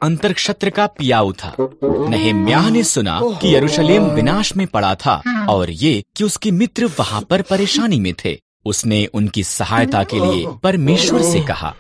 अंतरक्षत्र का पियाऊ था। नहम्याह ने सुना कि यरूशलेम विनाश में पड़ा था और ये कि उसके मित्र वहां पर परेशानी में थे। उसने उनकी सहायता के लिए परमेश्वर से कहा।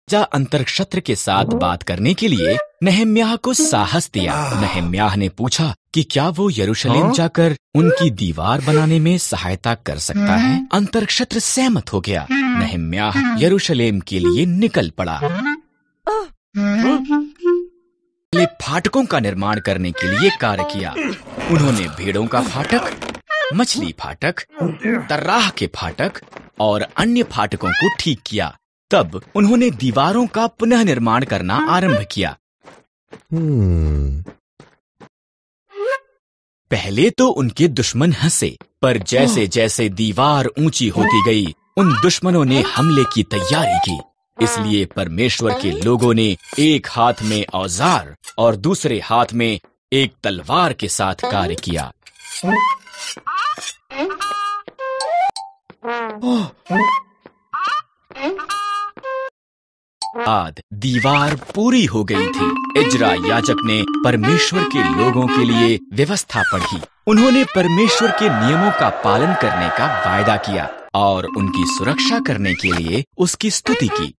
राजा अंतरक्षत्र के साथ बात करने के लिए नहम्याह को साहस दिया। नहम्याह ने पूछा कि क्या वो यरूशलेम जाकर उनकी दीवार बनाने में सहायता कर सकता है। अंतरक्षत्र सहमत हो गया। नहम्याह यरूशलेम के लिए निकल पड़ा। फाटकों का निर्माण करने के लिए कार्य किया। उन्होंने भेड़ों का फाटक, मछली फाटक, तर्राह के फाटक और अन्य फाटकों को ठीक किया। तब उन्होंने दीवारों का पुनः निर्माण करना आरंभ किया। पहले तो उनके दुश्मन हंसे, पर जैसे जैसे दीवार ऊंची होती गई, उन दुश्मनों ने हमले की तैयारी की। इसलिए परमेश्वर के लोगों ने एक हाथ में औजार और दूसरे हाथ में एक तलवार के साथ कार्य किया। बाद दीवार पूरी हो गई थी। इजरा याजक ने परमेश्वर के लोगों के लिए व्यवस्था पढ़ी। उन्होंने परमेश्वर के नियमों का पालन करने का वायदा किया और उनकी सुरक्षा करने के लिए उसकी स्तुति की।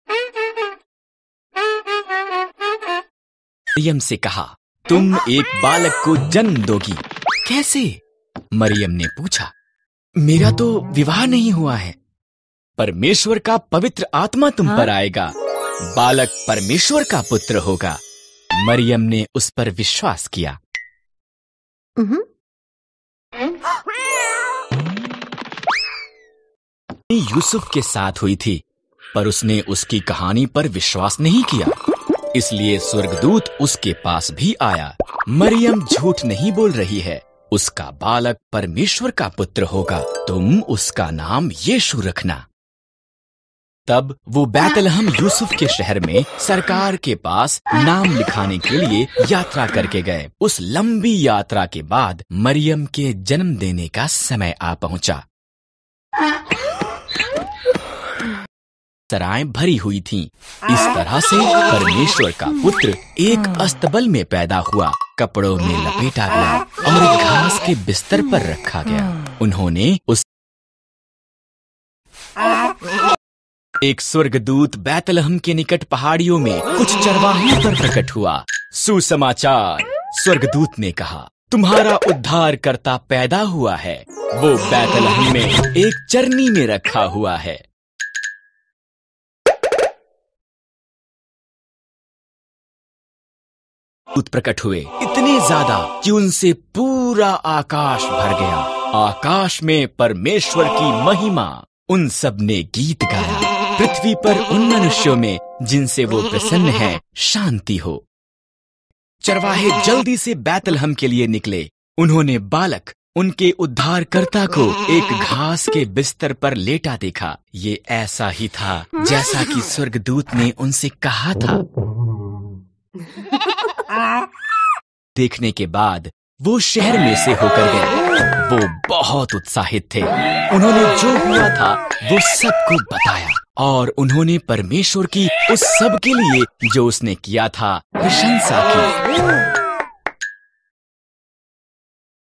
मरियम से कहा, तुम एक बालक को जन्म दोगी। कैसे? मरियम ने पूछा। मेरा तो विवाह नहीं हुआ है। परमेश्वर का पवित्र आत्मा तुम पर आएगा, बालक परमेश्वर का पुत्र होगा। मरियम ने उस पर विश्वास किया। यूसुफ के साथ हुई थी, पर उसने उसकी कहानी पर विश्वास नहीं किया। इसलिए स्वर्गदूत उसके पास भी आया। मरियम झूठ नहीं बोल रही है, उसका बालक परमेश्वर का पुत्र होगा। तुम उसका नाम यीशु रखना। तब वो बैतलहम यूसुफ के शहर में सरकार के पास नाम लिखाने के लिए यात्रा करके गए। उस लंबी यात्रा के बाद मरियम के जन्म देने का समय आ पहुंचा। सराएं भरी हुई थीं। इस तरह से परमेश्वर का पुत्र एक अस्तबल में पैदा हुआ, कपड़ों में लपेटा गया और घास के बिस्तर पर रखा गया। उन्होंने उस एक स्वर्गदूत बैतलहम के निकट पहाड़ियों में कुछ चरवाहों पर प्रकट हुआ। सुसमाचार, स्वर्गदूत ने कहा, तुम्हारा उद्धारकर्ता पैदा हुआ है। वो बैतलहम में एक चरनी में रखा हुआ है। दूत प्रकट हुए, इतने ज्यादा कि उनसे पूरा आकाश भर गया। आकाश में परमेश्वर की महिमा। उन सब ने गीत गाया। पृथ्वी पर उन मनुष्यों में जिनसे वो प्रसन्न है शांति हो। चरवाहे जल्दी से बैतलहम के लिए निकले। उन्होंने बालक, उनके उद्धारकर्ता को एक घास के बिस्तर पर लेटा देखा। ये ऐसा ही था जैसा कि स्वर्गदूत ने उनसे कहा था। देखने के बाद वो शहर में से होकर गए। वो बहुत उत्साहित थे। उन्होंने जो हुआ था वो सबको बताया और उन्होंने परमेश्वर की उस सब के लिए जो उसने किया था प्रशंसा की।